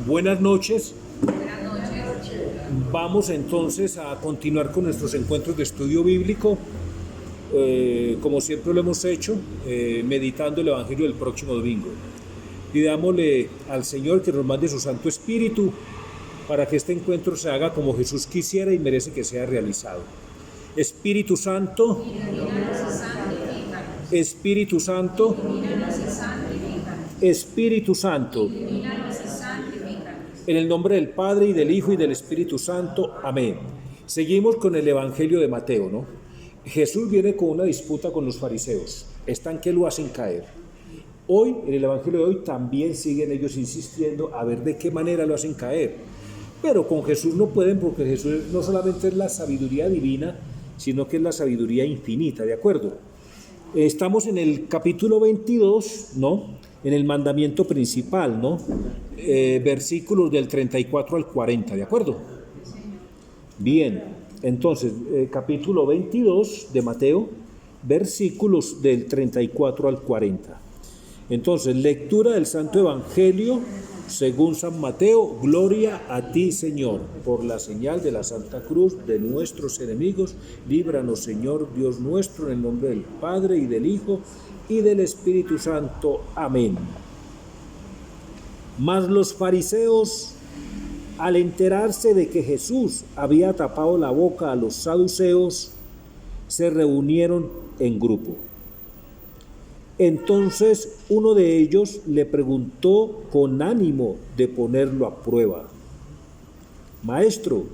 Buenas noches. Vamos entonces a continuar con nuestros encuentros de estudio bíblico, como siempre lo hemos hecho, meditando el Evangelio del próximo domingo. Pidámosle al Señor que nos mande su Santo Espíritu para que este encuentro se haga como Jesús quisiera y merece que sea realizado. Espíritu Santo, Espíritu Santo, Espíritu Santo, en el nombre del Padre y del Hijo y del Espíritu Santo. Amén. Seguimos con el Evangelio de Mateo, ¿no? Jesús viene con una disputa con los fariseos. Están que lo hacen caer. Hoy, en el Evangelio de hoy, también siguen ellos insistiendo a ver de qué manera lo hacen caer. Pero con Jesús no pueden, porque Jesús no solamente es la sabiduría divina, sino que es la sabiduría infinita, ¿de acuerdo? Estamos en el capítulo 22, ¿no? En el mandamiento principal, ¿no? Versículos del 34 al 40, ¿de acuerdo? Bien, entonces, capítulo 22 de Mateo, versículos del 34 al 40. Entonces, lectura del Santo Evangelio según San Mateo. Gloria a ti, Señor. Por la señal de la Santa Cruz de nuestros enemigos, líbranos, Señor Dios nuestro, en el nombre del Padre y del Hijo y del Espíritu Santo. Amén. Mas los fariseos, al enterarse de que Jesús había tapado la boca a los saduceos, se reunieron en grupo. Entonces uno de ellos le preguntó con ánimo de ponerlo a prueba: Maestro,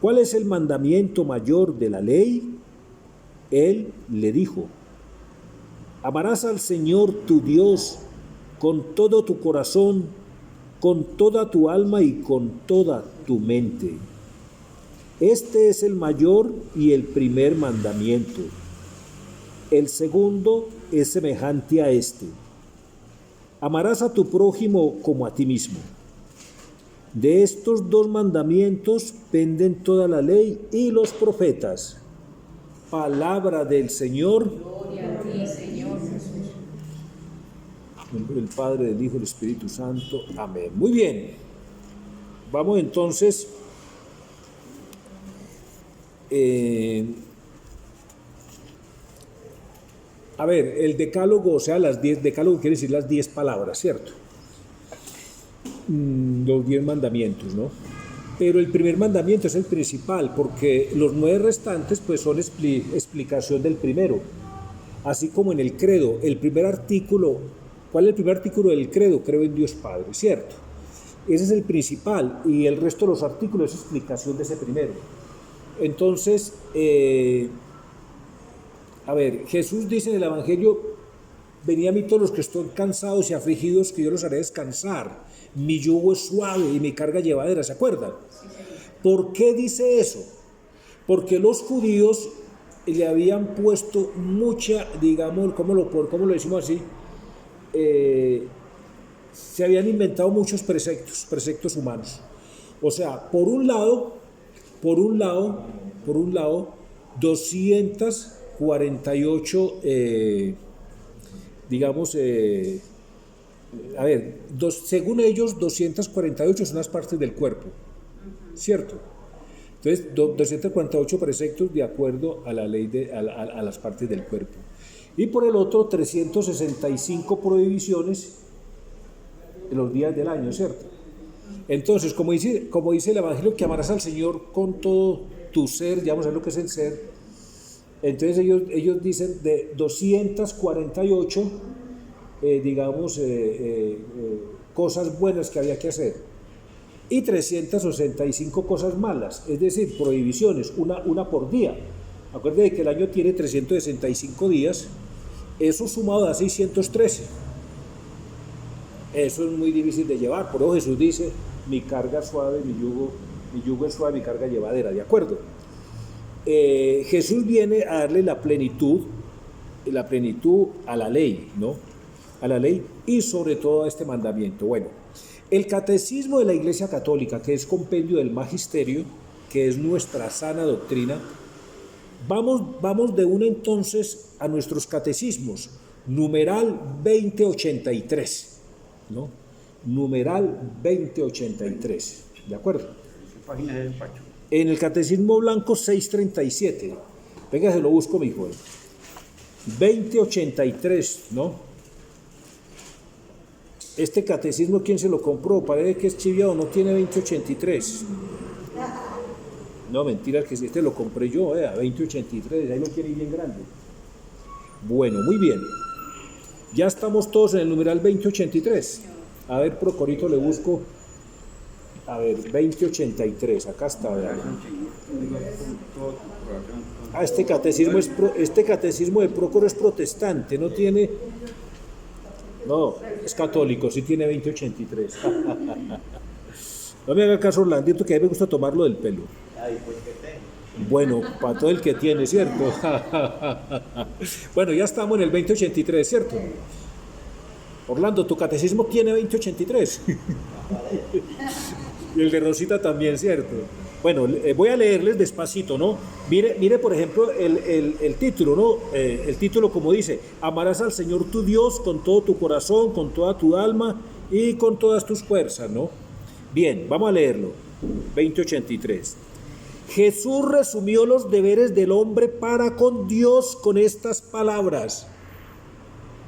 ¿cuál es el mandamiento mayor de la ley? Él le dijo: Amarás al Señor tu Dios con todo tu corazón, con toda tu alma y con toda tu mente. Este es el mayor y el primer mandamiento. El segundo es semejante a este: amarás a tu prójimo como a ti mismo. De estos dos mandamientos penden toda la ley y los profetas. Palabra del Señor. Gloria a ti, Señor Jesús. En nombre del Padre, del Hijo y del Espíritu Santo. Amén. Muy bien. Vamos entonces a ver, el decálogo, o sea, decálogo quiere decir las 10 palabras, ¿cierto? Los 10 mandamientos, ¿no? Pero el primer mandamiento es el principal, porque los 9 restantes pues son explicación del primero. Así como en el credo, el primer artículo, ¿cuál es el primer artículo del credo? Creo en Dios Padre, ¿cierto? Ese es el principal, y el resto de los artículos es explicación de ese primero. Entonces, a ver, Jesús dice en el Evangelio: venid a mí todos los que están cansados y afligidos, que yo los haré descansar. Mi yugo es suave y mi carga llevadera, ¿se acuerdan? ¿Por qué dice eso? Porque los judíos le habían puesto mucha, digamos, ¿cómo lo decimos así? Se habían inventado muchos preceptos humanos. O sea, por un lado, 248, según ellos, 248 son las partes del cuerpo, ¿cierto? Entonces, 248 preceptos de acuerdo a la ley a las partes del cuerpo. Y por el otro, 365 prohibiciones en los días del año, ¿cierto? Entonces, como dice el Evangelio, que amarás al Señor con todo tu ser, ya vamos a ver lo que es el ser. Entonces ellos dicen de 248, cosas buenas que había que hacer, y 365 cosas malas, es decir, prohibiciones, una por día. Acuérdense que el año tiene 365 días, eso sumado da 613. Eso es muy difícil de llevar, por eso Jesús dice: mi carga suave, mi yugo es suave, mi carga llevadera, ¿de acuerdo? Jesús viene a darle la plenitud a la ley, ¿no? A la ley y sobre todo a este mandamiento. Bueno, el catecismo de la Iglesia Católica, que es compendio del magisterio, que es nuestra sana doctrina, vamos de una entonces a nuestros catecismos, numeral 2083, ¿no? numeral 2083. ¿De acuerdo? ¿Qué página es el Pacho? En el Catecismo Blanco 637. Venga, se lo busco, mi hijo. 2083, ¿no? Este catecismo, ¿quién se lo compró? Parece que es chiviado, no tiene 2083. No, mentira, que este lo compré yo, 2083, ahí lo tiene bien grande. Bueno, muy bien. Ya estamos todos en el numeral 2083. A ver, Procorito, le busco. A ver, 2083, acá está. Este catecismo de Prócoro es protestante, no tiene... No, es católico, sí tiene 2083. No me haga caso, Orlandito, que a mí me gusta tomarlo del pelo. Bueno, para todo el que tiene, ¿cierto? Bueno, ya estamos en el 2083, ¿cierto? Orlando, tu catecismo tiene 2083. Y el de Rosita también, ¿cierto? Bueno, voy a leerles despacito, ¿no? Mire por ejemplo, el título, ¿no? El título como dice: amarás al Señor tu Dios con todo tu corazón, con toda tu alma y con todas tus fuerzas, ¿no? Bien, vamos a leerlo. 2083. Jesús resumió los deberes del hombre para con Dios con estas palabras.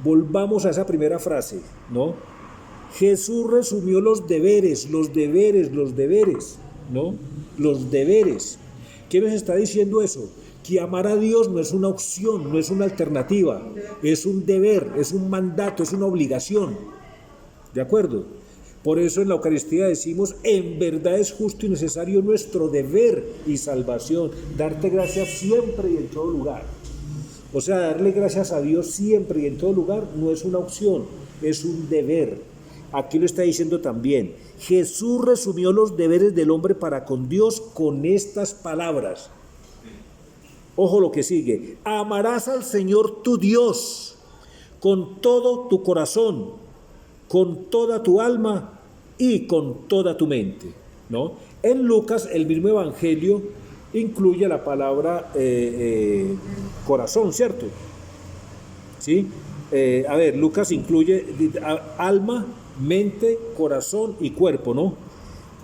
Volvamos a esa primera frase, ¿no? Jesús resumió los deberes, ¿no? Los deberes. ¿Qué nos está diciendo eso? Que amar a Dios no es una opción, no es una alternativa, es un deber, es un mandato, es una obligación. ¿De acuerdo? Por eso en la Eucaristía decimos: en verdad es justo y necesario nuestro deber y salvación, darte gracias siempre y en todo lugar. O sea, darle gracias a Dios siempre y en todo lugar no es una opción, es un deber. Aquí lo está diciendo también. Jesús resumió los deberes del hombre para con Dios con estas palabras. Ojo lo que sigue: amarás al Señor tu Dios con todo tu corazón, con toda tu alma y con toda tu mente, ¿no? En Lucas, el mismo evangelio incluye la palabra corazón, ¿cierto? ¿Sí? A ver, Lucas incluye alma, mente, corazón y cuerpo, ¿no?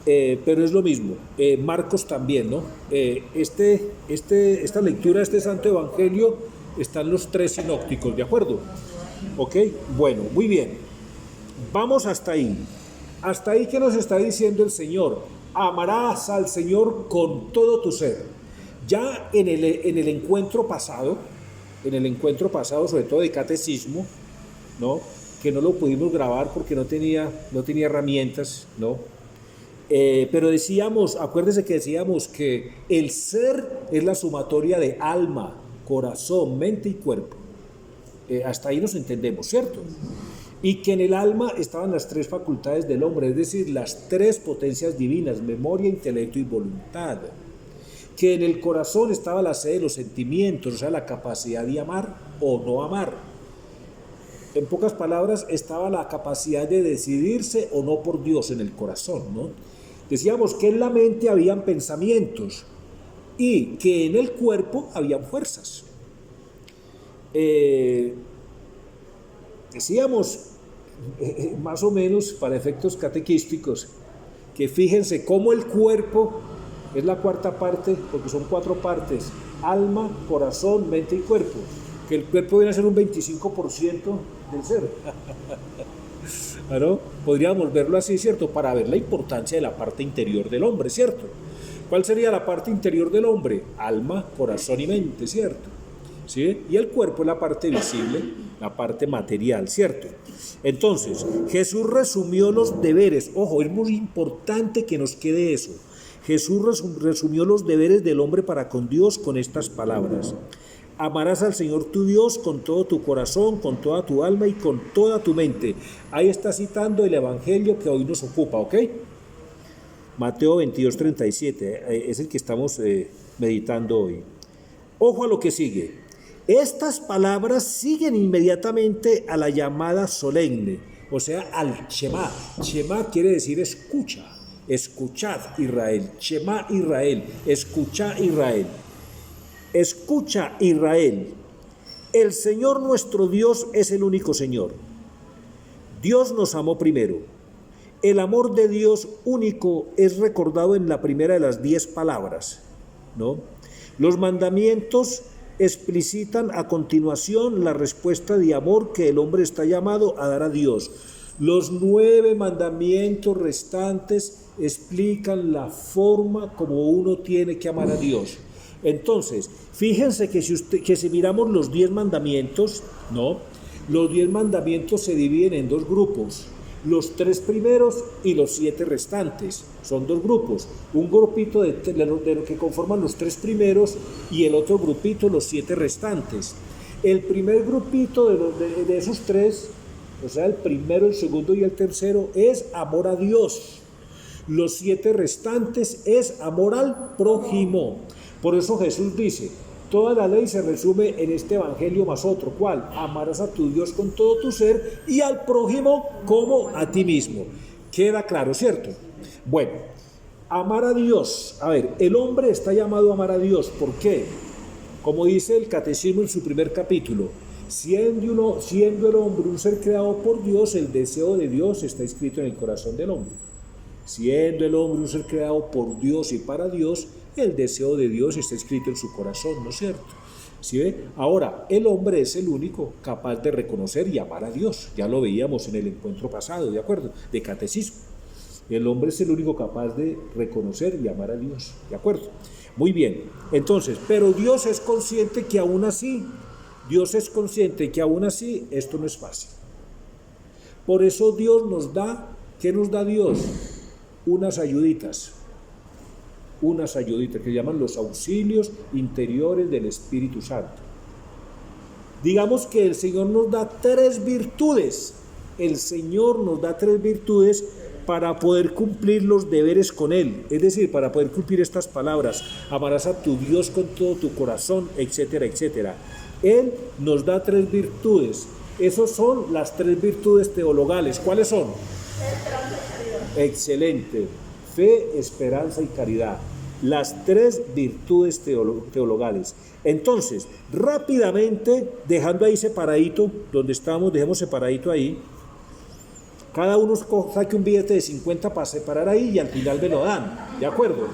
Pero es lo mismo. Marcos también, ¿no? Esta lectura, este santo evangelio, están los tres sinópticos, ¿de acuerdo? ¿Ok? Bueno, muy bien. Vamos hasta ahí. Hasta ahí, ¿qué nos está diciendo el Señor? Amarás al Señor con todo tu ser. Ya en el encuentro pasado, sobre todo de catecismo, ¿no? Que no lo pudimos grabar porque no tenía herramientas, ¿no? Pero acuérdese que decíamos que el ser es la sumatoria de alma, corazón, mente y cuerpo. Hasta ahí nos entendemos, ¿cierto? Y que en el alma estaban las tres facultades del hombre, es decir, las tres potencias divinas: memoria, intelecto y voluntad. Que en el corazón estaba la sede de los sentimientos, o sea, la capacidad de amar o no amar. En pocas palabras, estaba la capacidad de decidirse o no por Dios en el corazón, ¿no? Decíamos que en la mente habían pensamientos y que en el cuerpo habían fuerzas. Decíamos, más o menos para efectos catequísticos, que fíjense cómo el cuerpo es la cuarta parte, porque son cuatro partes: alma, corazón, mente y cuerpo. Que el cuerpo viene a ser un 25% del ser. ¿No? Podríamos verlo así, ¿cierto? Para ver la importancia de la parte interior del hombre, ¿cierto? ¿Cuál sería la parte interior del hombre? Alma, corazón y mente, ¿cierto? ¿Sí? Y el cuerpo es la parte visible, la parte material, ¿cierto? Entonces, Jesús resumió los deberes. Ojo, es muy importante que nos quede eso. Jesús resumió los deberes del hombre para con Dios con estas palabras: amarás al Señor tu Dios con todo tu corazón, con toda tu alma y con toda tu mente. Ahí está citando el evangelio que hoy nos ocupa, ¿ok? Mateo 22:37, es el que estamos meditando hoy. Ojo a lo que sigue. Estas palabras siguen inmediatamente a la llamada solemne, o sea, al Shema. Shema quiere decir escucha. Escuchad, Israel. Shema, Israel. Escucha, Israel. Escucha, Israel. El Señor nuestro Dios es el único Señor. Dios nos amó primero El amor de Dios único es recordado en la primera de las 10 palabras, ¿no? Los mandamientos explicitan a continuación la respuesta de amor que el hombre está llamado a dar a Dios. Los 9 mandamientos restantes explican la forma como uno tiene que amar a Dios. Entonces, fíjense que si miramos los 10 mandamientos, ¿no? Los 10 mandamientos se dividen en 2 grupos. Los 3 primeros y los 7 restantes. Son 2 grupos. Un grupito de lo que conforman los 3 primeros y el otro grupito, los 7 restantes. El primer grupito de esos 3, o sea, el primero, el segundo y el tercero, es amor a Dios. Los 7 restantes es amor al prójimo. Por eso Jesús dice, toda la ley se resume en este evangelio más otro. ¿Cuál? Amarás a tu Dios con todo tu ser y al prójimo como a ti mismo. Queda claro, ¿cierto? Bueno, amar a Dios. A ver, el hombre está llamado a amar a Dios. ¿Por qué? Como dice el Catecismo en su primer capítulo, siendo el hombre un ser creado por Dios, el deseo de Dios está escrito en el corazón del hombre. Siendo el hombre un ser creado por Dios y para Dios, el deseo de Dios está escrito en su corazón, ¿no es cierto? ¿Sí ve? Ahora, el hombre es el único capaz de reconocer y amar a Dios. Ya lo veíamos en el encuentro pasado, ¿de acuerdo? De catecismo. El hombre es el único capaz de reconocer y amar a Dios, ¿de acuerdo? Muy bien, entonces, pero Dios es consciente que aún así esto no es fácil. Por eso Dios nos da, ¿qué nos da Dios? Unas ayuditas que llaman los auxilios interiores del Espíritu Santo. Digamos que el Señor nos da 3 virtudes. El Señor nos da 3 virtudes para poder cumplir los deberes con Él. Es decir, para poder cumplir estas palabras. Amarás a tu Dios con todo tu corazón, etcétera, etcétera. Él nos da 3 virtudes. Esas son las 3 virtudes teologales. ¿Cuáles son? Excelente. Fe, esperanza y caridad. Las 3 virtudes teologales. Entonces, rápidamente, dejando ahí separadito, donde estamos, dejemos separadito ahí. Cada uno saque un billete de 50 para separar ahí y al final me lo dan. ¿De acuerdo?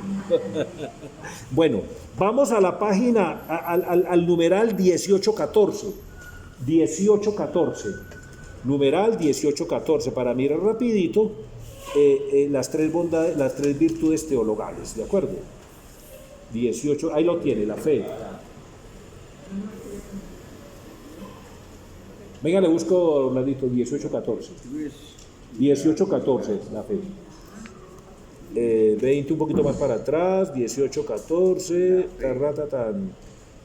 Bueno, vamos a la página, al numeral 1814. 1814. Numeral 1814. Para mirar rapidito. Las 3 virtudes teologales, ¿de acuerdo? 18, ahí lo tiene, la fe. Venga, le busco, Orlandito, 18:14. 18:14, la fe. 20 un poquito más para atrás, 18:14,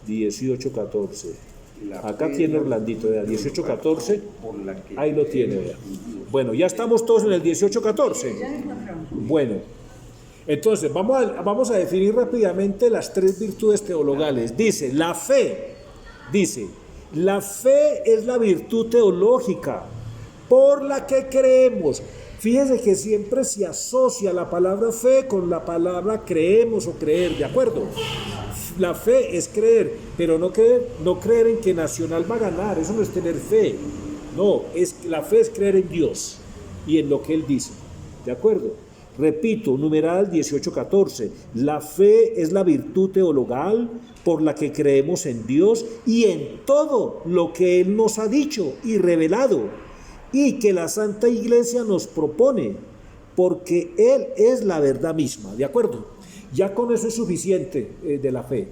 18:14. Acá tiene Orlandito, 18:14, ahí lo tiene, vea. Bueno, ya estamos todos en el 18:14. Bueno, entonces vamos a definir rápidamente las 3 virtudes teologales. Dice, la fe es la virtud teológica por la que creemos. Fíjese que siempre se asocia la palabra fe con la palabra creemos o creer, ¿de acuerdo? La fe es creer, pero no creer en que Nacional va a ganar, eso no es tener fe. No, la fe es creer en Dios y en lo que Él dice, ¿de acuerdo? Repito, numeral 18:14, la fe es la virtud teologal por la que creemos en Dios y en todo lo que Él nos ha dicho y revelado, y que la Santa Iglesia nos propone, porque Él es la verdad misma, ¿de acuerdo? Ya con eso es suficiente de la fe.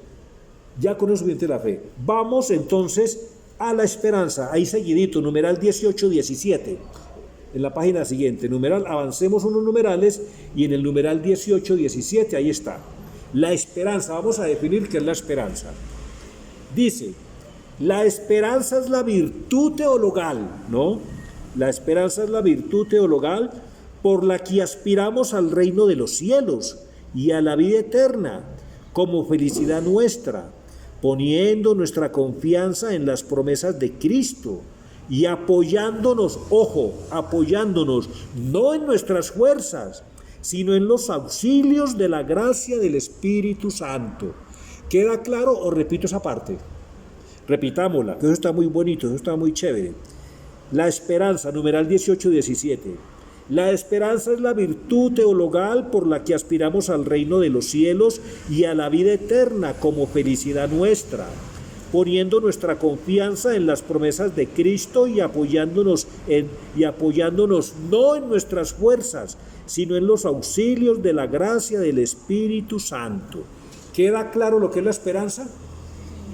Ya con eso es suficiente de la fe. Vamos entonces a la esperanza. Ahí seguidito, numeral 18-17. En la página siguiente, numeral, avancemos unos numerales y en el numeral 18-17, ahí está. La esperanza, vamos a definir qué es la esperanza. Dice, la esperanza es la virtud teologal, ¿no? La esperanza es la virtud teologal por la que aspiramos al reino de los cielos y a la vida eterna como felicidad nuestra, poniendo nuestra confianza en las promesas de Cristo y apoyándonos, ojo, apoyándonos no en nuestras fuerzas, sino en los auxilios de la gracia del Espíritu Santo. ¿Queda claro o repito esa parte? Repitámosla, que eso está muy bonito, eso está muy chévere. La esperanza, numeral 18-17. La esperanza es la virtud teologal por la que aspiramos al reino de los cielos y a la vida eterna como felicidad nuestra, poniendo nuestra confianza en las promesas de Cristo y apoyándonos no en nuestras fuerzas, sino en los auxilios de la gracia del Espíritu Santo. ¿Queda claro lo que es la esperanza?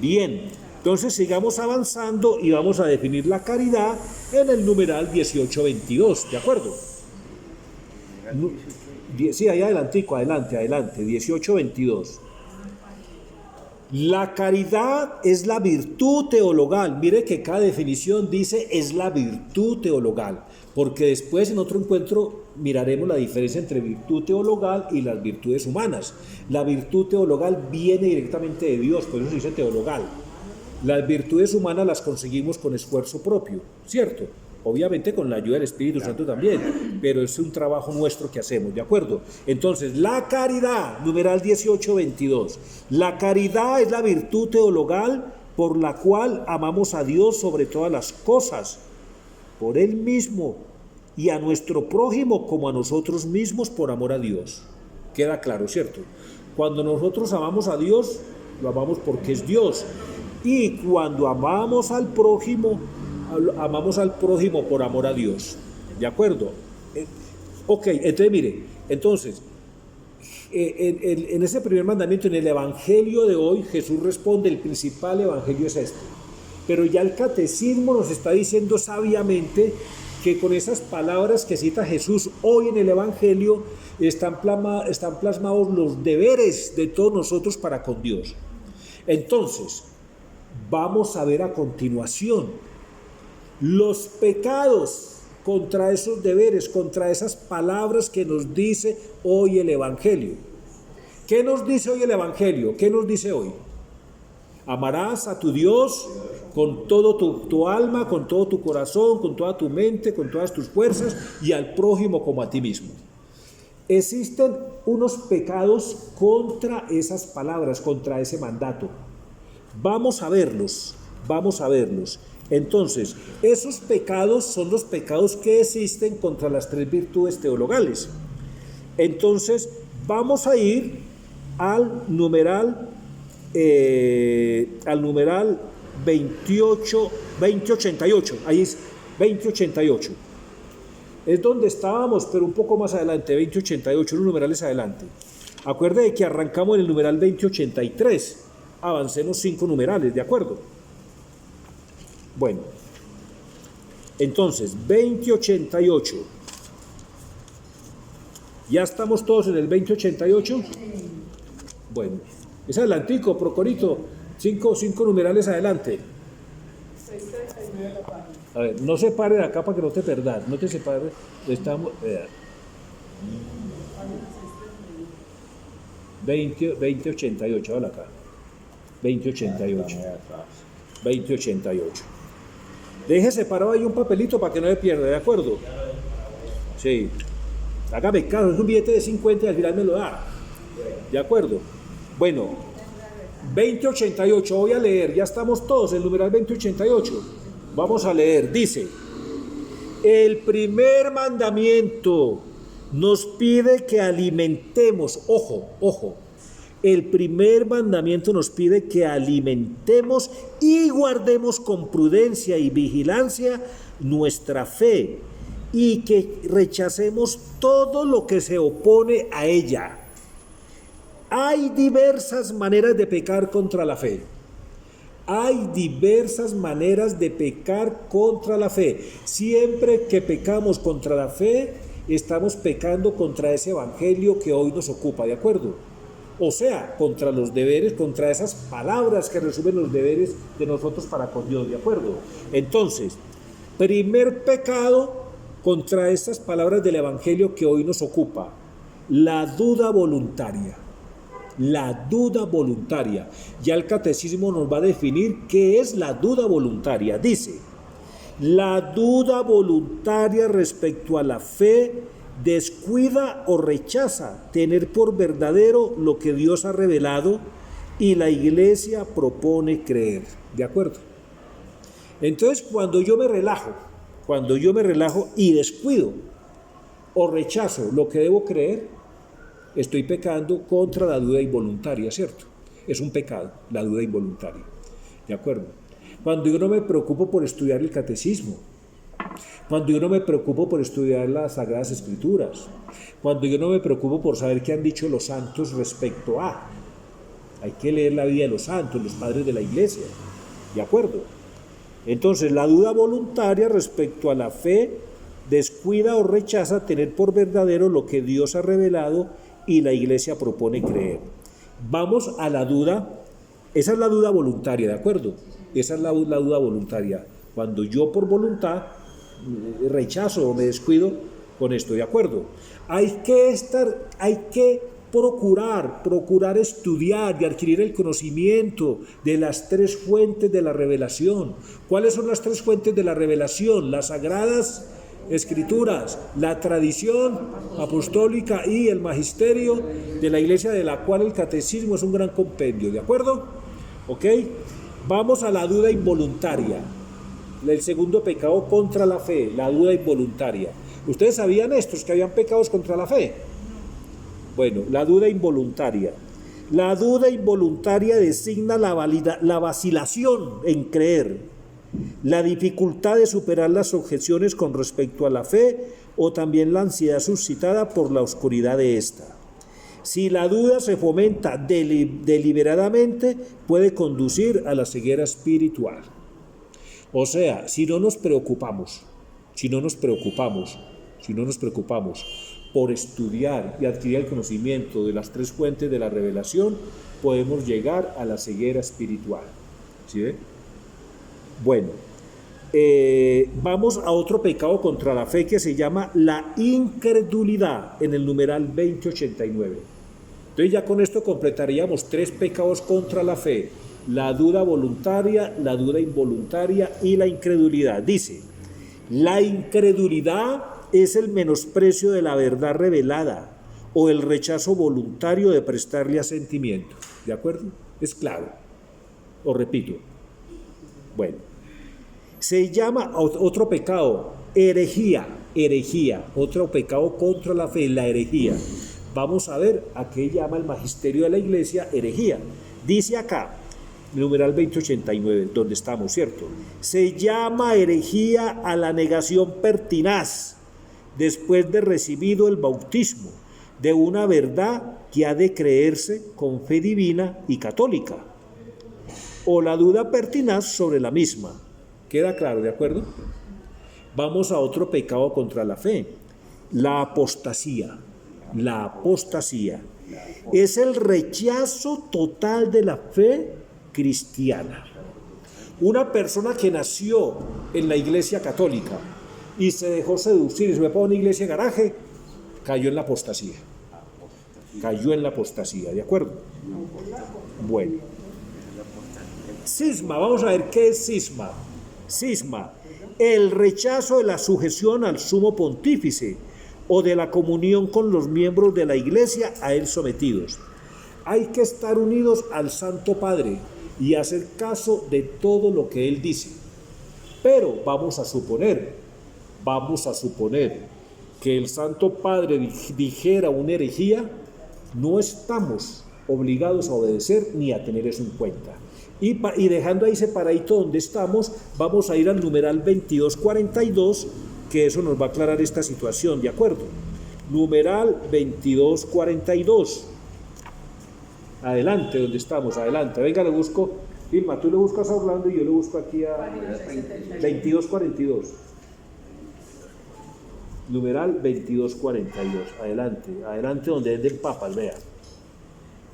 Bien, entonces sigamos avanzando y vamos a definir la caridad en el numeral 1822, ¿de acuerdo? Sí, ahí adelantico, adelante, 1822. La caridad es la virtud teologal. Mire que cada definición dice es la virtud teologal, porque después en otro encuentro miraremos la diferencia entre virtud teologal y las virtudes humanas. La virtud teologal viene directamente de Dios, por eso se dice teologal. Las virtudes humanas las conseguimos con esfuerzo propio, ¿cierto? Obviamente con la ayuda del Espíritu Santo también, pero es un trabajo nuestro que hacemos, ¿de acuerdo? Entonces, la caridad, numeral 1822, la caridad es la virtud teologal por la cual amamos a Dios sobre todas las cosas, por Él mismo y a nuestro prójimo como a nosotros mismos por amor a Dios. Queda claro, ¿cierto? Cuando nosotros amamos a Dios, lo amamos porque es Dios, y cuando amamos al prójimo por amor a Dios, ¿de acuerdo? Ok, entonces mire, en ese primer mandamiento, en el evangelio de hoy, Jesús responde, el principal evangelio es este, pero ya el catecismo nos está diciendo sabiamente que con esas palabras que cita Jesús hoy en el evangelio están plasmados los deberes de todos nosotros para con Dios. Entonces, vamos a ver a continuación los pecados contra esos deberes, contra esas palabras que nos dice hoy el Evangelio. ¿Qué nos dice hoy el Evangelio? ¿Qué nos dice hoy? Amarás a tu Dios con todo tu alma, con todo tu corazón, con toda tu mente, con todas tus fuerzas, y al prójimo como a ti mismo. Existen unos pecados contra esas palabras, contra ese mandato. Vamos a verlos. Entonces, esos pecados son los pecados que existen contra las tres virtudes teologales. Entonces, vamos a ir al numeral 2088. Ahí es 2088. Es donde estábamos, pero un poco más adelante, 2088, unos numerales adelante. Acuérdate que arrancamos en el numeral 2083. Avancemos 5 numerales, ¿de acuerdo? Bueno, entonces, 2088. ¿Ya estamos todos en el 2088? Bueno, es adelantico, Procorito, 5 numerales adelante. A ver, no se pare de acá para que no te perdas, no te separes, estamos... 2088, hola acá. 2088. Deje separado ahí un papelito para que no se pierda, ¿de acuerdo? Sí. Hágame caso, es un billete de 50 y al final me lo da. ¿De acuerdo? Bueno, 2088, voy a leer, ya estamos todos, el numeral 2088. Vamos a leer, dice: el primer mandamiento nos pide que alimentemos, ojo, el primer mandamiento nos pide que alimentemos y guardemos con prudencia y vigilancia nuestra fe y que rechacemos todo lo que se opone a ella. Hay diversas maneras de pecar contra la fe. Siempre que pecamos contra la fe, estamos pecando contra ese evangelio que hoy nos ocupa, ¿de acuerdo? O sea, contra los deberes, contra esas palabras que resumen los deberes de nosotros para con Dios, ¿de acuerdo? Entonces, primer pecado contra estas palabras del evangelio que hoy nos ocupa, la duda voluntaria. Ya el catecismo nos va a definir qué es la duda voluntaria. Dice: la duda voluntaria respecto a la fe descuida o rechaza tener por verdadero lo que Dios ha revelado y la Iglesia propone creer. ¿De acuerdo? Entonces, cuando yo me relajo y descuido o rechazo lo que debo creer, estoy pecando contra la duda involuntaria, ¿cierto? Es un pecado, la duda involuntaria, ¿de acuerdo? Cuando yo no me preocupo por estudiar el catecismo, cuando yo no me preocupo por estudiar las Sagradas Escrituras, cuando yo no me preocupo por saber qué han dicho los santos respecto a, hay que leer la vida de los santos, los padres de la iglesia, ¿de acuerdo? Entonces, la duda voluntaria respecto a la fe descuida o rechaza tener por verdadero lo que Dios ha revelado y la iglesia propone creer. Vamos a la duda, esa es la duda voluntaria, ¿de acuerdo? Esa es la duda voluntaria, cuando yo por voluntad rechazo o me descuido con esto, ¿de acuerdo? Hay que procurar estudiar y adquirir el conocimiento de las tres fuentes de la revelación. ¿Cuáles son las tres fuentes de la revelación? Las Sagradas Escrituras, la tradición apostólica y el magisterio de la iglesia, de la cual el catecismo es un gran compendio, ¿de acuerdo? ¿Ok? Vamos a la duda involuntaria, el segundo pecado contra la fe, la duda involuntaria. ¿Ustedes sabían estos que habían pecados contra la fe? Bueno, la duda involuntaria. La duda involuntaria designa la vacilación en creer, la dificultad de superar las objeciones con respecto a la fe o también la ansiedad suscitada por la oscuridad de ésta. Si la duda se fomenta deliberadamente, puede conducir a la ceguera espiritual. O sea, si no nos preocupamos por estudiar y adquirir el conocimiento de las tres fuentes de la revelación, podemos llegar a la ceguera espiritual. ¿Sí ve? Bueno, vamos a otro pecado contra la fe que se llama la incredulidad, en el numeral 2089. Entonces ya con esto completaríamos tres pecados contra la fe: la duda voluntaria, la duda involuntaria y la incredulidad. Dice, la incredulidad es el menosprecio de la verdad revelada o el rechazo voluntario de prestarle asentimiento. ¿De acuerdo? Es claro. Os repito. Bueno, se llama otro pecado, herejía, otro pecado contra la fe, la herejía. Vamos a ver a qué llama el magisterio de la iglesia herejía. Dice acá, numeral 2089, donde estamos, ¿cierto? Se llama herejía a la negación pertinaz, después de recibido el bautismo, de una verdad que ha de creerse con fe divina y católica, o la duda pertinaz sobre la misma. ¿Queda claro, de acuerdo? Vamos a otro pecado contra la fe, la apostasía. La apostasía es el rechazo total de la fe cristiana. Una persona que nació en la iglesia católica y se dejó seducir y se fue para una iglesia garaje, cayó en la apostasía. ¿De acuerdo? Bueno. Cisma, vamos a ver qué es cisma. Cisma, el rechazo de la sujeción al sumo pontífice o de la comunión con los miembros de la iglesia a él sometidos. Hay que estar unidos al Santo Padre y hacer caso de todo lo que él dice. Pero vamos a suponer que el Santo Padre dijera una herejía, no estamos obligados a obedecer ni a tener eso en cuenta. Y dejando ahí separadito donde estamos, vamos a ir al numeral 2242, que eso nos va a aclarar esta situación, ¿de acuerdo? Numeral 2242. Adelante, donde estamos, adelante. Venga, le busco. Irma, tú le buscas a Orlando y yo le busco aquí a 2242. Numeral 2242. Adelante donde venden papas, vea.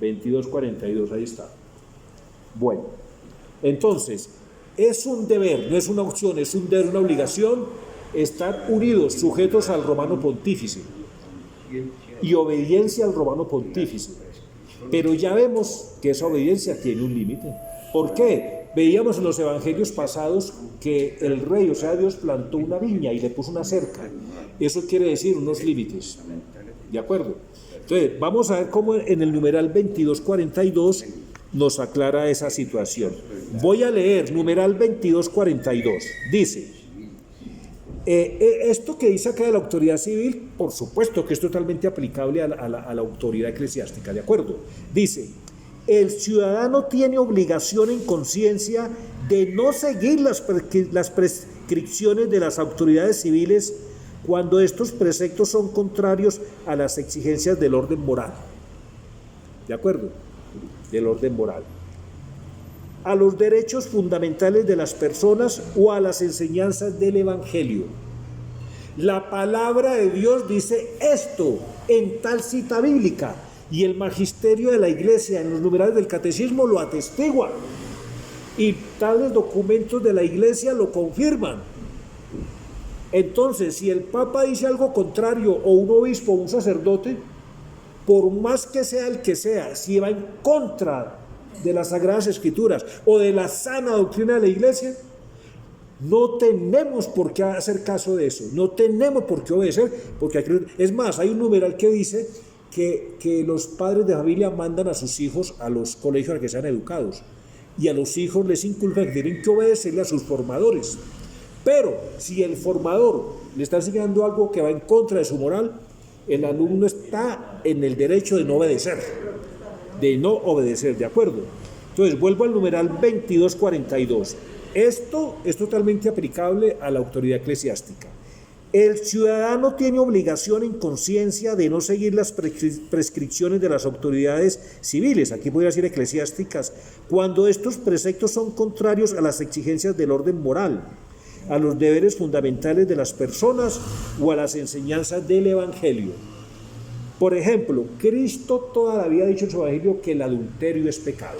2242, ahí está. Bueno, entonces, es un deber, no es una opción, es un deber, una obligación, estar unidos, sujetos al romano pontífice y obediencia al romano pontífice. Pero ya vemos que esa obediencia tiene un límite. ¿Por qué? Veíamos en los evangelios pasados que el rey, o sea, Dios plantó una viña y le puso una cerca. Eso quiere decir unos límites. ¿De acuerdo? Entonces, vamos a ver cómo en el numeral 2242 nos aclara esa situación. Voy a leer numeral 2242. Dice, Esto que dice acá de la autoridad civil, por supuesto que es totalmente aplicable a la autoridad eclesiástica, ¿de acuerdo? Dice, el ciudadano tiene obligación en conciencia de no seguir las prescripciones de las autoridades civiles cuando estos preceptos son contrarios a las exigencias del orden moral. ¿De acuerdo? Del orden moral. A los derechos fundamentales de las personas o a las enseñanzas del Evangelio. La palabra de Dios dice esto en tal cita bíblica y el magisterio de la Iglesia en los numerales del catecismo lo atestigua y tales documentos de la Iglesia lo confirman. Entonces, si el Papa dice algo contrario o un obispo o un sacerdote, por más que sea el que sea, si va en contra de las Sagradas Escrituras o de la sana doctrina de la Iglesia, no tenemos por qué hacer caso de eso, no tenemos por qué obedecer, porque es más, hay un numeral que dice que los padres de familia mandan a sus hijos a los colegios a que sean educados, y a los hijos les inculcan que tienen que obedecerle a sus formadores. Pero si el formador le está enseñando algo que va en contra de su moral, el alumno está en el derecho de no obedecer, ¿de acuerdo? Entonces, vuelvo al numeral 2242. Esto es totalmente aplicable a la autoridad eclesiástica. El ciudadano tiene obligación en conciencia de no seguir las prescripciones de las autoridades civiles, aquí podría decir eclesiásticas, cuando estos preceptos son contrarios a las exigencias del orden moral, a los deberes fundamentales de las personas o a las enseñanzas del Evangelio. Por ejemplo, Cristo toda la vida ha dicho en su Evangelio que el adulterio es pecado.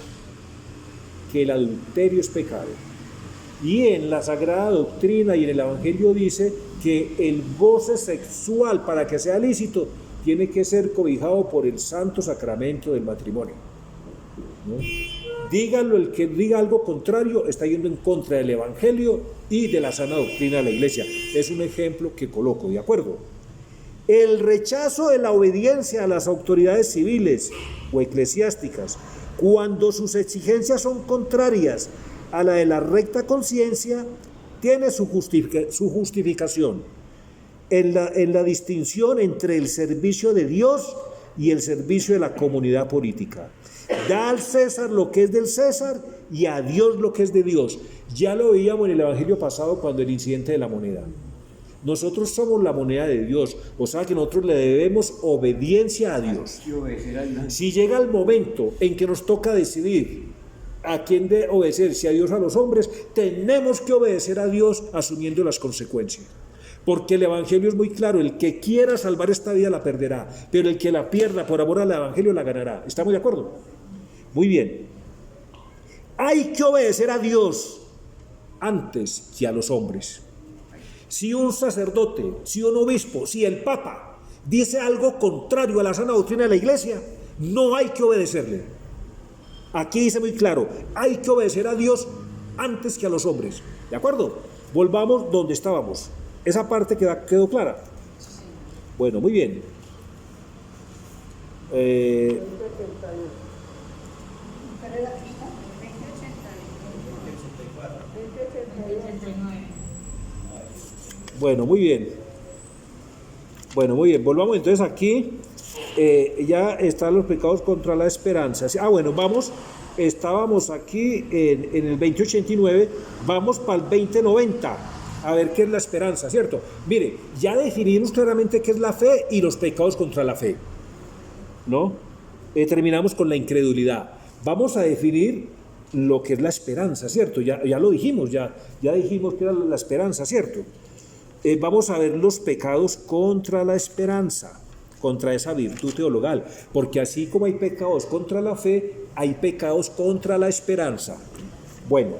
Que el adulterio es pecado. Y en la Sagrada Doctrina y en el Evangelio dice que el goce sexual, para que sea lícito, tiene que ser cobijado por el santo sacramento del matrimonio, ¿no? Díganlo, el que diga algo contrario está yendo en contra del Evangelio y de la sana doctrina de la Iglesia. Es un ejemplo que coloco, ¿de acuerdo? El rechazo de la obediencia a las autoridades civiles o eclesiásticas, cuando sus exigencias son contrarias a la de la recta conciencia, tiene su justificación en la distinción entre el servicio de Dios y el servicio de la comunidad política. Da al César lo que es del César y a Dios lo que es de Dios. Ya lo veíamos en el Evangelio pasado cuando el incidente de la moneda. Nosotros somos la moneda de Dios, o sea que nosotros le debemos obediencia a Dios. Si llega el momento en que nos toca decidir a quién de obedecer, si a Dios o a los hombres, tenemos que obedecer a Dios asumiendo las consecuencias. Porque el Evangelio es muy claro, el que quiera salvar esta vida la perderá, pero el que la pierda por amor al Evangelio la ganará. ¿Estamos de acuerdo? Muy bien. Hay que obedecer a Dios antes que a los hombres. Si un sacerdote, si un obispo, si el Papa dice algo contrario a la sana doctrina de la Iglesia, no hay que obedecerle. Aquí dice muy claro, hay que obedecer a Dios antes que a los hombres. ¿De acuerdo? Volvamos donde estábamos. Esa parte quedó clara. Bueno, muy bien. Bueno, muy bien. Volvamos entonces aquí. Ya están los pecados contra la esperanza. Estábamos aquí en el 2089, vamos para el 2090. A ver qué es la esperanza, ¿cierto? Mire, ya definimos claramente qué es la fe y los pecados contra la fe, ¿no? Terminamos con la incredulidad. Vamos a definir lo que es la esperanza, ¿cierto? Ya lo dijimos, ya dijimos que era la esperanza, ¿cierto? Vamos a ver los pecados contra la esperanza, contra esa virtud teologal, porque así como hay pecados contra la fe, hay pecados contra la esperanza. Bueno,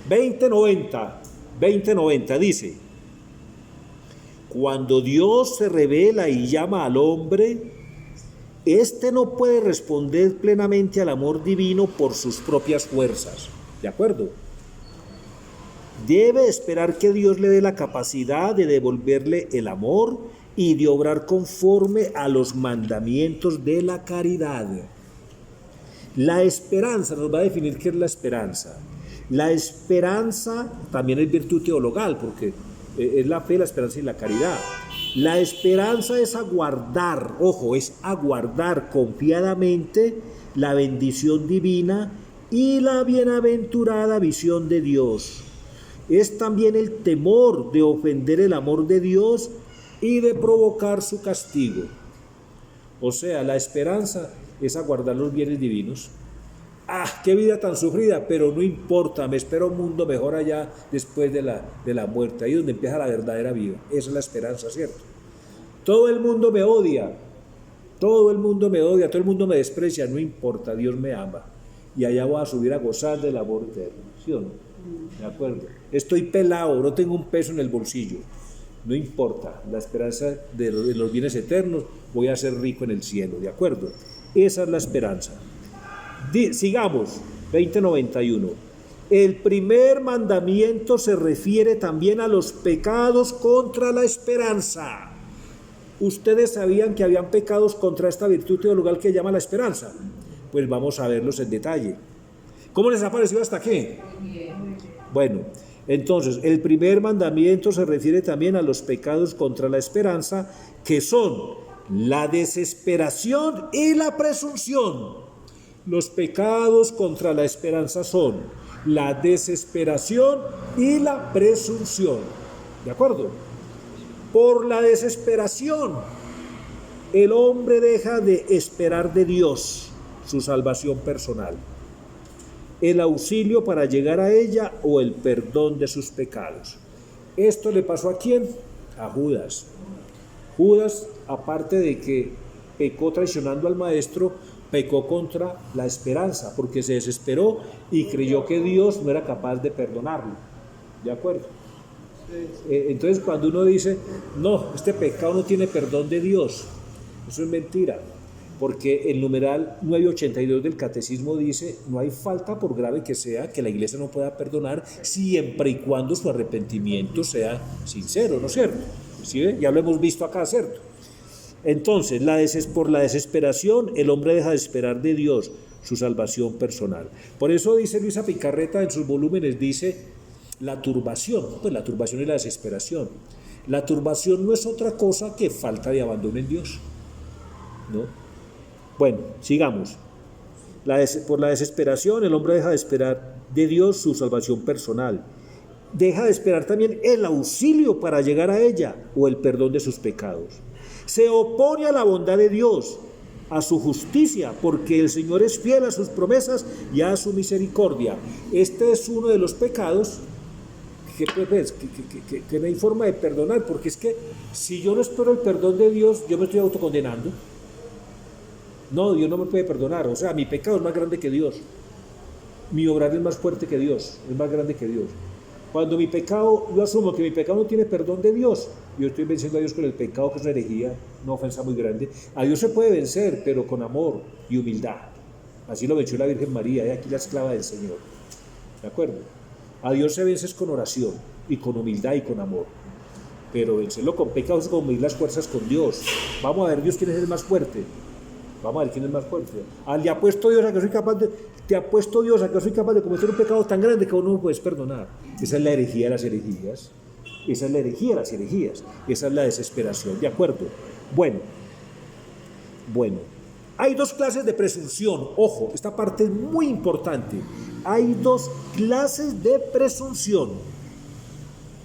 2090 dice: cuando Dios se revela y llama al hombre, éste no puede responder plenamente al amor divino por sus propias fuerzas. ¿De acuerdo? Debe esperar que Dios le dé la capacidad de devolverle el amor y de obrar conforme a los mandamientos de la caridad. La esperanza nos va a definir qué es la esperanza. La esperanza también es virtud teologal, porque es la fe, la esperanza y la caridad. La esperanza es aguardar, ojo, es aguardar confiadamente la bendición divina y la bienaventurada visión de Dios. Es también el temor de ofender el amor de Dios y de provocar su castigo. O sea, la esperanza es aguardar los bienes divinos. Qué vida tan sufrida, pero no importa, me espera un mundo mejor allá después de la muerte, ahí es donde empieza la verdadera vida. Esa es la esperanza, ¿cierto? Todo el mundo me odia, todo el mundo me odia, todo el mundo me desprecia, no importa, Dios me ama. Y allá voy a subir a gozar del amor eterno, ¿sí o no? ¿De acuerdo? Estoy pelado, no tengo un peso en el bolsillo, no importa, la esperanza de los bienes eternos, voy a ser rico en el cielo, ¿de acuerdo? Esa es la esperanza. Sigamos, 2091. El primer mandamiento se refiere también a los pecados contra la esperanza. ¿Ustedes sabían que habían pecados contra esta virtud teologal que llama la esperanza? Pues vamos a verlos en detalle. ¿Cómo les ha parecido hasta aquí? Bueno, entonces, el primer mandamiento se refiere también a los pecados contra la esperanza, que son la desesperación y la presunción. Los pecados contra la esperanza son la desesperación y la presunción. ¿De acuerdo? Por la desesperación, el hombre deja de esperar de Dios su salvación personal, el auxilio para llegar a ella o el perdón de sus pecados. ¿Esto le pasó a quién? A Judas. Judas, aparte de que pecó traicionando al maestro, pecó contra la esperanza, porque se desesperó y creyó que Dios no era capaz de perdonarlo. ¿De acuerdo? Entonces, cuando uno dice, no, este pecado no tiene perdón de Dios, eso es mentira, porque el numeral 982 del Catecismo dice, no hay falta, por grave que sea, que la Iglesia no pueda perdonar, siempre y cuando su arrepentimiento sea sincero, ¿no es cierto? ¿Sí? Ya lo hemos visto acá, ¿cierto? Entonces, por la desesperación, el hombre deja de esperar de Dios su salvación personal. Por eso dice Luisa Picarreta en sus volúmenes, dice, la turbación, pues la turbación y la desesperación. La turbación no es otra cosa que falta de abandono en Dios, ¿no? Bueno, sigamos. Por la desesperación, el hombre deja de esperar de Dios su salvación personal. Deja de esperar también el auxilio para llegar a ella o el perdón de sus pecados. Se opone a la bondad de Dios, a su justicia, porque el Señor es fiel a sus promesas y a su misericordia. Este es uno de los pecados que no hay forma de perdonar, porque es que si yo no espero el perdón de Dios, yo me estoy autocondenando. No, Dios no me puede perdonar, o sea, mi pecado es más grande que Dios, mi obrar es más fuerte que Dios, es más grande que Dios. Cuando mi pecado, yo asumo que mi pecado no tiene perdón de Dios, yo estoy venciendo a Dios con el pecado, que es una herejía, una ofensa muy grande. A Dios se puede vencer, pero con amor y humildad. Así lo venció la Virgen María, aquí la esclava del Señor. ¿De acuerdo? A Dios se vence con oración y con humildad y con amor. Pero vencerlo con pecados es como medir las fuerzas con Dios. Vamos a ver Dios quién es el más fuerte. Vamos a ver quién es más fuerte. Le apuesto Dios a que soy capaz de, te apuesto Dios a que soy capaz de cometer un pecado tan grande que uno no puedes perdonar. Esa es la herejía de las herejías. Esa es la herejía de las herejías. Esa es la desesperación. ¿De acuerdo? Bueno. Hay dos clases de presunción. Ojo, esta parte es muy importante. Hay dos clases de presunción.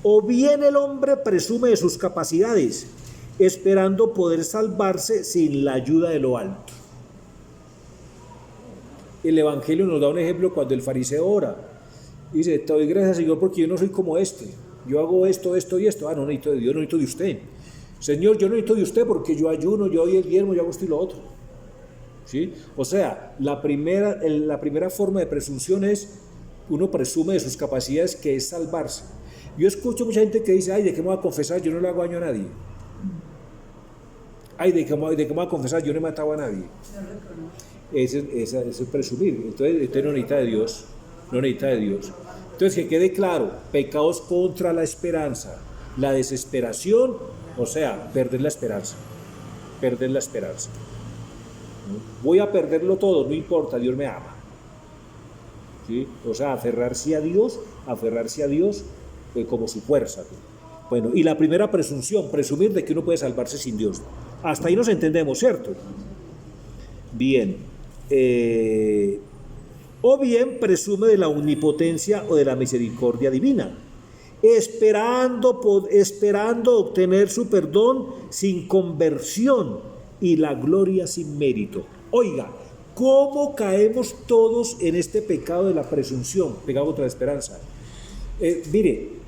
O bien el hombre presume de sus capacidades, esperando poder salvarse sin la ayuda de lo alto. El Evangelio nos da un ejemplo cuando el fariseo ora. Dice, te doy gracias, Señor, porque yo no soy como este. Yo hago esto y esto. No necesito de Dios, no necesito de usted. Señor, yo no necesito de usted porque yo ayuno, yo doy el diezmo, yo hago esto y lo otro. ¿Sí? O sea, la primera forma de presunción es, uno presume de sus capacidades, que es salvarse. Yo escucho mucha gente que dice, ¿de qué me voy a confesar? Yo no le hago daño a nadie. ¿De qué me voy a confesar? Yo no he matado a nadie. Eso es presumir. Entonces no necesita de Dios. No necesita de Dios. Entonces, que quede claro, pecados contra la esperanza. La desesperación, o sea, perder la esperanza. Perder la esperanza. Voy a perderlo todo, no importa, Dios me ama. ¿Sí? O sea, aferrarse a Dios como su fuerza. Bueno, y la primera presunción, presumir de que uno puede salvarse sin Dios. Hasta ahí nos entendemos, ¿cierto? Bien. O bien presume de la omnipotencia o de la misericordia divina, esperando obtener su perdón sin conversión y la gloria sin mérito. Oiga, ¿cómo caemos todos en este pecado de la presunción, pecado contra la esperanza? Mire,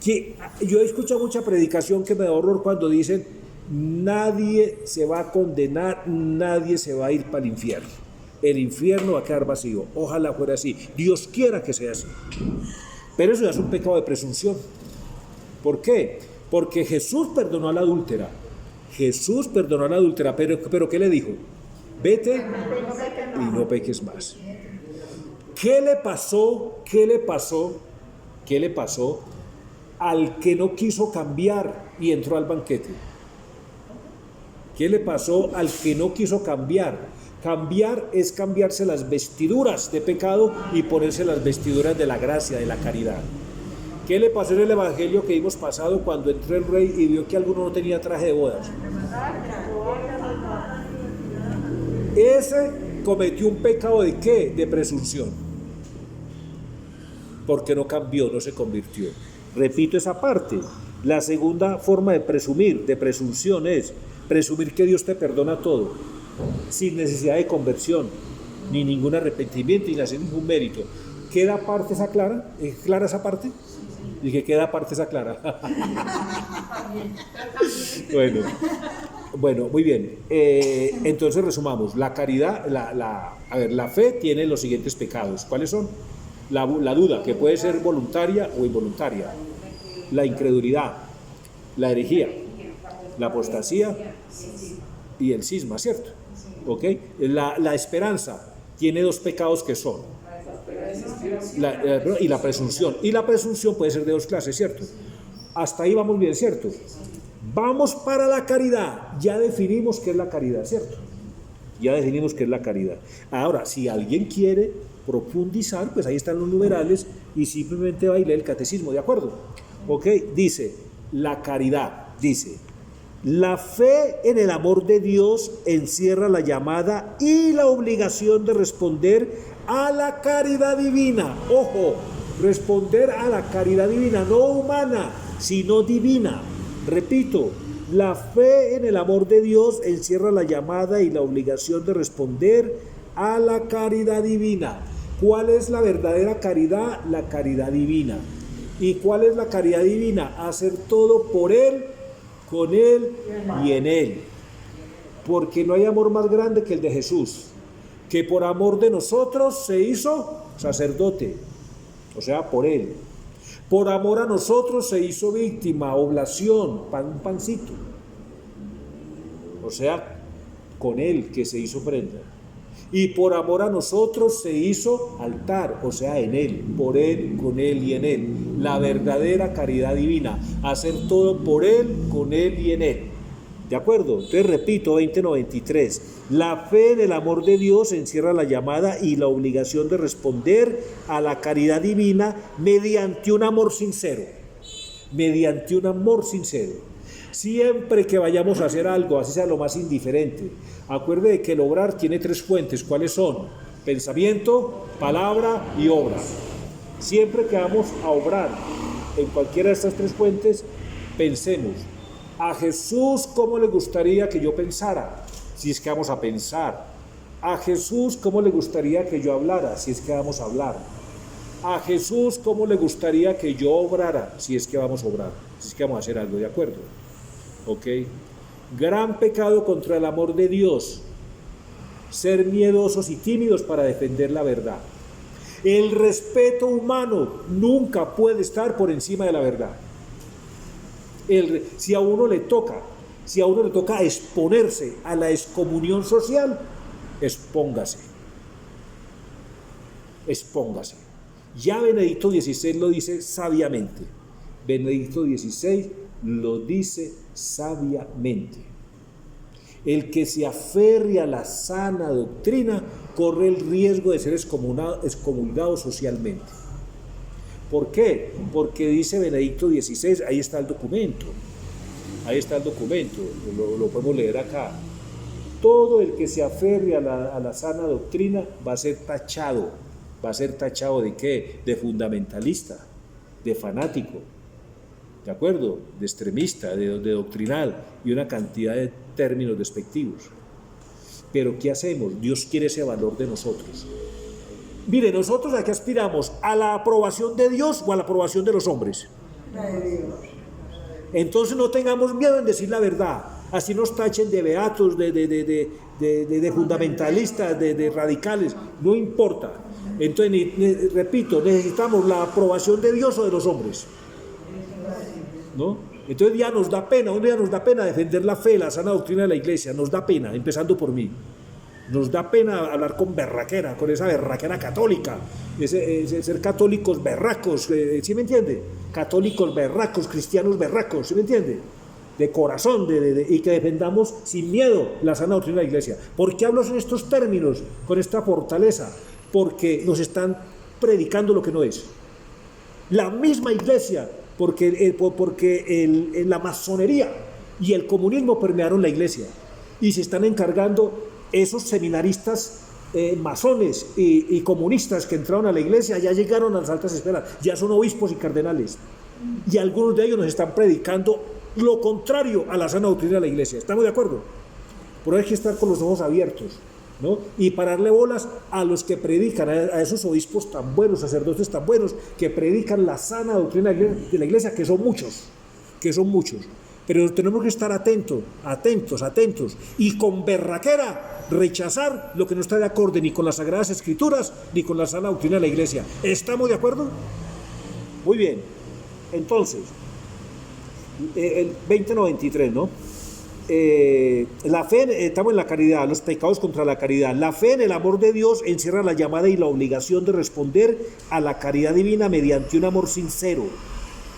que yo he escuchado mucha predicación que me da horror cuando dicen: nadie se va a condenar, nadie se va a ir para el infierno. El infierno va a quedar vacío. Ojalá fuera así. Dios quiera que sea así. Pero eso ya es un pecado de presunción. ¿Por qué? Porque Jesús perdonó a la adúltera. Jesús perdonó a la adúltera, pero ¿qué le dijo? Vete y no peques más. ¿Qué le pasó? ¿Qué le pasó? ¿Qué le pasó al que no quiso cambiar y entró al banquete? ¿Qué le pasó al que no quiso cambiar? Cambiar es cambiarse las vestiduras de pecado y ponerse las vestiduras de la gracia, de la caridad. ¿Qué le pasó en el evangelio que vimos pasado cuando entró el rey y vio que alguno no tenía traje de bodas? Ese cometió un pecado ¿de qué? De presunción. Porque no cambió, no se convirtió. Repito esa parte. La segunda forma de presumir, de presunción, es presumir que Dios te perdona todo, sin necesidad de conversión, ni ningún arrepentimiento, ni hacer ningún mérito. ¿Queda parte esa clara? ¿Es clara esa parte? Dije, ¿queda parte esa clara? Bueno, muy bien. Entonces resumamos. La caridad, la fe tiene los siguientes pecados. ¿Cuáles son? La duda, que puede ser voluntaria o involuntaria. La incredulidad, la herejía, la apostasía y el cisma, ¿cierto? ¿Ok? La esperanza tiene dos pecados que son y la presunción. Y la presunción puede ser de dos clases, ¿cierto? Hasta ahí vamos bien, ¿cierto? Vamos para la caridad. Ya definimos qué es la caridad, ¿cierto? Ya definimos qué es la caridad. Ahora, si alguien quiere profundizar, pues ahí están los numerales y simplemente va y lee el catecismo, ¿de acuerdo? ¿Ok? Dice, la caridad, dice: la fe en el amor de Dios encierra la llamada y la obligación de responder a la caridad divina. Ojo, responder a la caridad divina, no humana, sino divina. Repito, la fe en el amor de Dios encierra la llamada y la obligación de responder a la caridad divina. ¿Cuál es la verdadera caridad? La caridad divina. ¿Y cuál es la caridad divina? Hacer todo por Él, con Él y en Él. Porque no hay amor más grande que el de Jesús, que por amor de nosotros se hizo sacerdote, o sea, por Él. Por amor a nosotros se hizo víctima, oblación, un pancito, o sea, con Él que se hizo prenda. Y por amor a nosotros se hizo altar, o sea, en Él, por Él, con Él y en Él. La verdadera caridad divina, hacer todo por Él, con Él y en Él. ¿De acuerdo? Entonces repito, 2093. La fe en el amor de Dios encierra la llamada y la obligación de responder a la caridad divina mediante un amor sincero. Mediante un amor sincero. Siempre que vayamos a hacer algo, así sea lo más indiferente, acuerde de que el obrar tiene tres fuentes. ¿Cuáles son? Pensamiento, palabra y obra. Siempre que vamos a obrar en cualquiera de estas tres fuentes, pensemos: a Jesús, ¿cómo le gustaría que yo pensara? Si es que vamos a pensar. A Jesús, ¿cómo le gustaría que yo hablara? Si es que vamos a hablar. A Jesús, ¿cómo le gustaría que yo obrara? Si es que vamos a obrar, si es que vamos a hacer algo, ¿de acuerdo? ¿Ok? Gran pecado contra el amor de Dios: ser miedosos y tímidos para defender la verdad. El respeto humano nunca puede estar por encima de la verdad. Si a uno le toca exponerse a la excomunión social, expóngase. Ya Benedicto XVI lo dice sabiamente. Benedicto XVI lo dice sabiamente. El que se aferre a la sana doctrina corre el riesgo de ser excomulgado socialmente. ¿Por qué? Porque dice Benedicto XVI, ahí está el documento, lo podemos leer acá. Todo el que se aferre a la sana doctrina va a ser tachado ¿de qué? De fundamentalista, de fanático, ¿de acuerdo? De extremista, de doctrinal y una cantidad de términos despectivos. Pero ¿qué hacemos? Dios quiere ese valor de nosotros. Mire, nosotros aquí aspiramos a la aprobación de Dios o a la aprobación de los hombres. Entonces no tengamos miedo en decir la verdad. Así nos tachen de beatos, de fundamentalistas, de radicales, no importa. Entonces, repito, necesitamos la aprobación de Dios o de los hombres, ¿no? Entonces ya nos da pena, un día nos da pena defender la fe, la sana doctrina de la iglesia, nos da pena, empezando por mí. Nos da pena hablar con berraquera, con esa berraquera católica, ese ser católicos berracos, ¿sí me entiende? Católicos berracos, cristianos berracos, ¿sí me entiende? De corazón, y que defendamos sin miedo la sana doctrina de la iglesia. ¿Por qué hablo en estos términos, con esta fortaleza? Porque nos están predicando lo que no es. La misma iglesia, porque la masonería y el comunismo permearon la iglesia y se están encargando esos seminaristas masones y comunistas que entraron a la iglesia, ya llegaron a las altas esferas, ya son obispos y cardenales, y algunos de ellos nos están predicando lo contrario a la sana doctrina de la iglesia. ¿Estamos de acuerdo? Por eso hay que estar con los ojos abiertos, ¿no? Y pararle bolas a los que predican, a esos obispos tan buenos, sacerdotes tan buenos, que predican la sana doctrina de la iglesia, que son muchos, pero tenemos que estar atentos, y con berraquera rechazar lo que no está de acuerdo ni con las Sagradas Escrituras, ni con la sana doctrina de la iglesia. ¿Estamos de acuerdo? Muy bien, entonces, el 2093, ¿no? La fe, estamos en la caridad, los pecados contra la caridad. La fe en el amor de Dios encierra la llamada y la obligación de responder a la caridad divina mediante un amor sincero.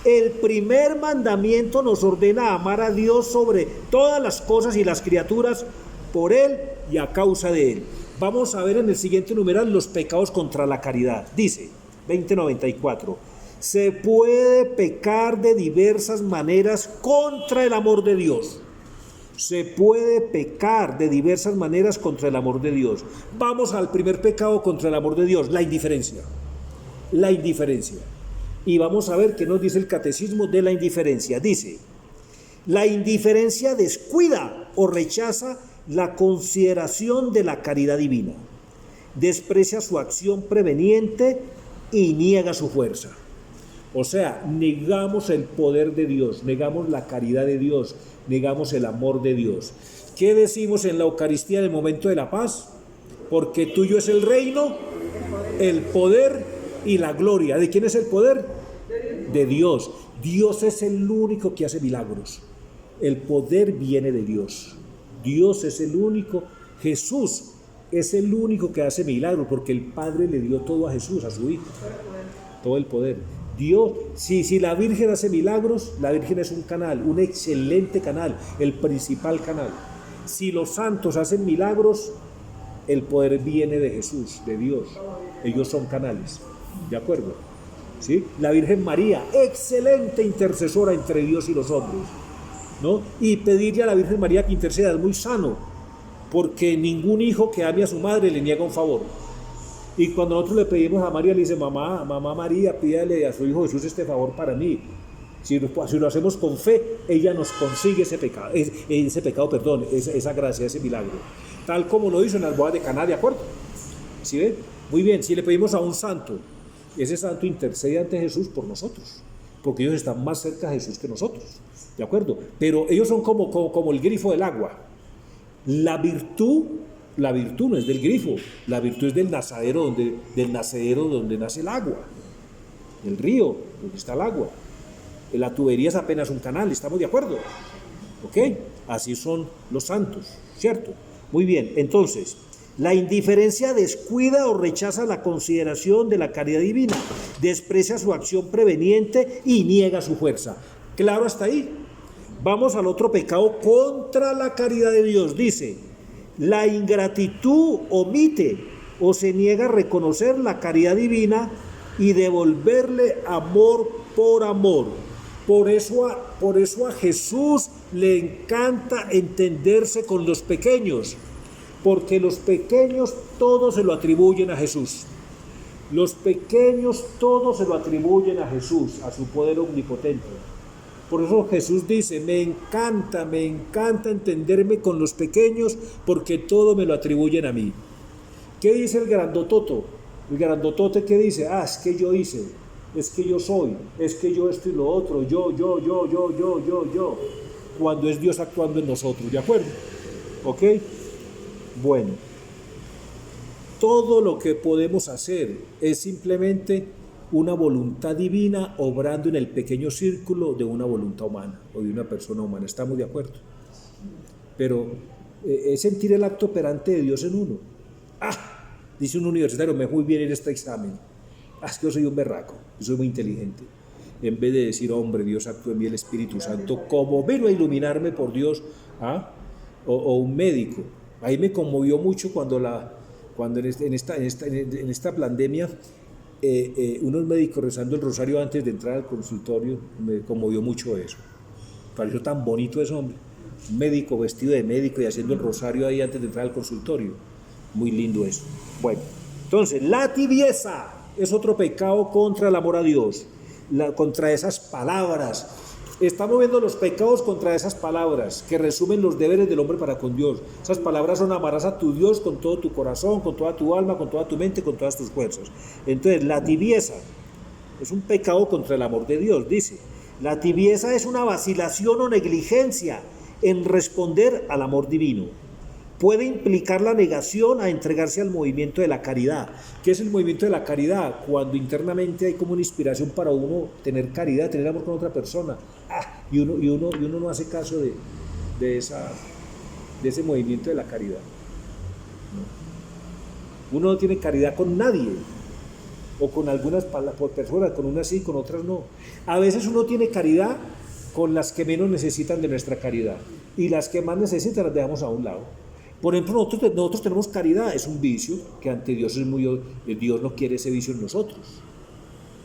El primer mandamiento nos ordena amar a Dios sobre todas las cosas y las criaturas por Él y a causa de Él. Vamos a ver en el siguiente numeral los pecados contra la caridad. Dice 2094: se puede pecar de diversas maneras contra el amor de Dios. Se puede pecar de diversas maneras contra el amor de Dios. Vamos al primer pecado contra el amor de Dios, la indiferencia. La indiferencia. Y vamos a ver qué nos dice el catecismo de la indiferencia. Dice: la indiferencia descuida o rechaza la consideración de la caridad divina, desprecia su acción preveniente y niega su fuerza. O sea, negamos el poder de Dios, negamos la caridad de Dios, negamos el amor de Dios. ¿Qué decimos en la Eucaristía en el momento de la paz? Porque tuyo es el reino, el poder y la gloria. ¿De quién es el poder? De Dios. Dios es el único que hace milagros. El poder viene de Dios. Dios es el único. Jesús es el único que hace milagros, porque el Padre le dio todo a Jesús, a su Hijo. Todo el poder. Dios, si la Virgen hace milagros, la Virgen es un canal, un excelente canal, el principal canal. Si los santos hacen milagros, el poder viene de Jesús, de Dios. Ellos son canales, ¿de acuerdo? ¿Sí? La Virgen María, excelente intercesora entre Dios y los hombres, ¿no? Y pedirle a la Virgen María que interceda es muy sano, porque ningún hijo que ame a su madre le niega un favor. Y cuando nosotros le pedimos a María, le dice: mamá María, pídale a su hijo Jesús este favor para mí. Si lo hacemos con fe, ella nos consigue esa gracia, ese milagro. Tal como lo hizo en las bodas de Caná, ¿de acuerdo? ¿Sí ven? Muy bien, si le pedimos a un santo, ese santo intercede ante Jesús por nosotros, porque ellos están más cerca de Jesús que nosotros, ¿de acuerdo? Pero ellos son como el grifo del agua. La virtud no es del grifo, la virtud es del nacedero donde nace el agua, del río donde está el agua. La tubería es apenas un canal, ¿estamos de acuerdo? ¿Ok? Así son los santos, ¿cierto? Muy bien, entonces, la indiferencia descuida o rechaza la consideración de la caridad divina, desprecia su acción preveniente y niega su fuerza. ¿Claro hasta ahí? Vamos al otro pecado contra la caridad de Dios. Dice: la ingratitud omite o se niega a reconocer la caridad divina y devolverle amor por amor. Por eso a Jesús le encanta entenderse con los pequeños, porque los pequeños todos se lo atribuyen a Jesús. Los pequeños todos se lo atribuyen a Jesús, a su poder omnipotente. Por eso Jesús dice, me encanta entenderme con los pequeños, porque todo me lo atribuyen a mí. ¿Qué dice el grandototo? El grandotote, ¿qué dice? Es que yo hice, es que yo soy, es que yo esto y lo otro, yo. Cuando es Dios actuando en nosotros, ¿de acuerdo? ¿Ok? Bueno, todo lo que podemos hacer es simplemente una voluntad divina obrando en el pequeño círculo de una voluntad humana o de una persona humana. ¿Estamos de acuerdo? Pero es sentir el acto operante de Dios en uno. Dice un universitario, me fui bien en este examen. Es que yo soy un berraco, yo soy muy inteligente. En vez de decir, hombre, Dios actuó en mí, el Espíritu Santo, como vino a iluminarme por Dios, o un médico. Ahí me conmovió mucho cuando en esta pandemia, unos médicos rezando el rosario antes de entrar al consultorio, me conmovió mucho eso. Pareció tan bonito ese hombre, un médico vestido de médico y haciendo el rosario ahí antes de entrar al consultorio. Muy lindo eso. Bueno, entonces, la tibieza es otro pecado contra el amor a Dios, contra esas palabras. Estamos viendo los pecados contra esas palabras que resumen los deberes del hombre para con Dios. Esas palabras son: amarás a tu Dios con todo tu corazón, con toda tu alma, con toda tu mente, con todas tus fuerzas. Entonces, la tibieza es un pecado contra el amor de Dios. Dice, la tibieza es una vacilación o negligencia en responder al amor divino. Puede implicar la negación a entregarse al movimiento de la caridad. ¿Qué es el movimiento de la caridad? Cuando internamente hay como una inspiración para uno tener caridad, tener amor con otra persona. Y uno no hace caso de ese movimiento de la caridad. Uno no tiene caridad con nadie, o con algunas personas, con unas sí, con otras no. A veces uno tiene caridad con las que menos necesitan de nuestra caridad, y las que más necesitan las dejamos a un lado. Por ejemplo, nosotros tenemos caridad, es un vicio que ante Dios Dios no quiere ese vicio en nosotros,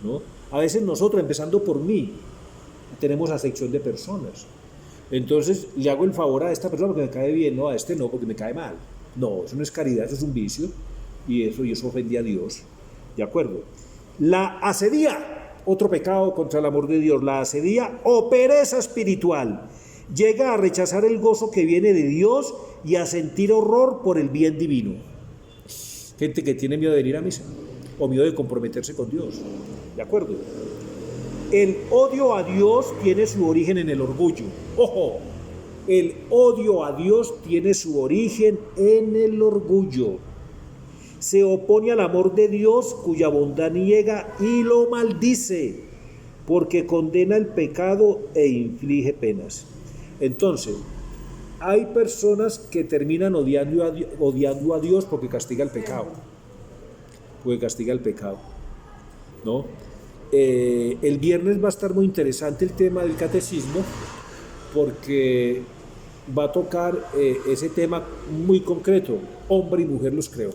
¿no? A veces nosotros, empezando por mí, tenemos acepción de personas. Entonces le hago el favor a esta persona porque me cae bien, no, a este no porque me cae mal. No, eso no es caridad, eso es un vicio, y eso ofende a Dios. ¿De acuerdo? La asedía, otro pecado contra el amor de Dios, la asedía o pereza espiritual. Llega a rechazar el gozo que viene de Dios y a sentir horror por el bien divino. Gente que tiene miedo de venir a misa o miedo de comprometerse con Dios. ¿De acuerdo? El odio a Dios tiene su origen en el orgullo. ¡Ojo! El odio a Dios tiene su origen en el orgullo. Se opone al amor de Dios, cuya bondad niega y lo maldice, porque condena el pecado e inflige penas. Entonces, hay personas que terminan odiando a Dios porque castiga el pecado. ¿No? El viernes va a estar muy interesante el tema del catecismo, porque va a tocar ese tema muy concreto: hombre y mujer los creó.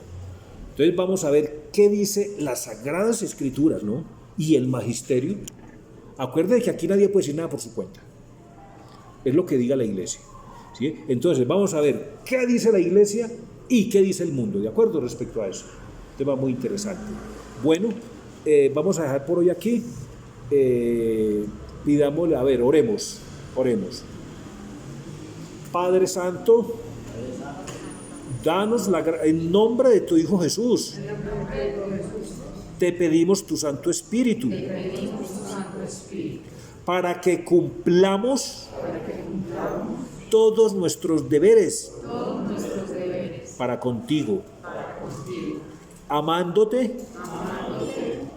Entonces vamos a ver qué dice las Sagradas Escrituras, ¿no? Y el magisterio. Acuérdense que aquí nadie puede decir nada por su cuenta. Es lo que diga la Iglesia, ¿sí? Entonces vamos a ver qué dice la Iglesia y qué dice el mundo, ¿de acuerdo? Respecto a eso. Tema muy interesante. Bueno, vamos a dejar por hoy aquí. Pidámosle, oremos. Padre Santo, danos en nombre de tu Hijo Jesús, te pedimos tu Santo Espíritu, para que cumplamos todos nuestros deberes para contigo, amándote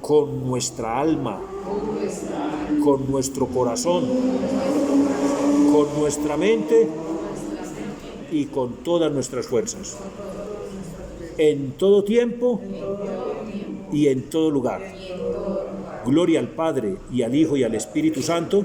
con nuestra alma, con nuestro corazón, con nuestra mente y con todas nuestras fuerzas, en todo tiempo y en todo lugar. Gloria al Padre, y al Hijo, y al Espíritu Santo.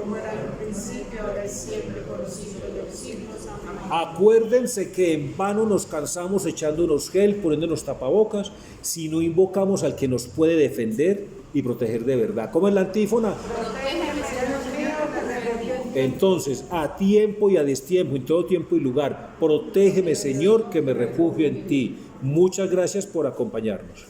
Acuérdense que en vano nos cansamos echándonos gel, poniéndonos tapabocas, si no invocamos al que nos puede defender y proteger de verdad. ¿Cómo es la antífona? Entonces, a tiempo y a destiempo, en todo tiempo y lugar, protégeme, Señor, que me refugio en ti. Muchas gracias por acompañarnos.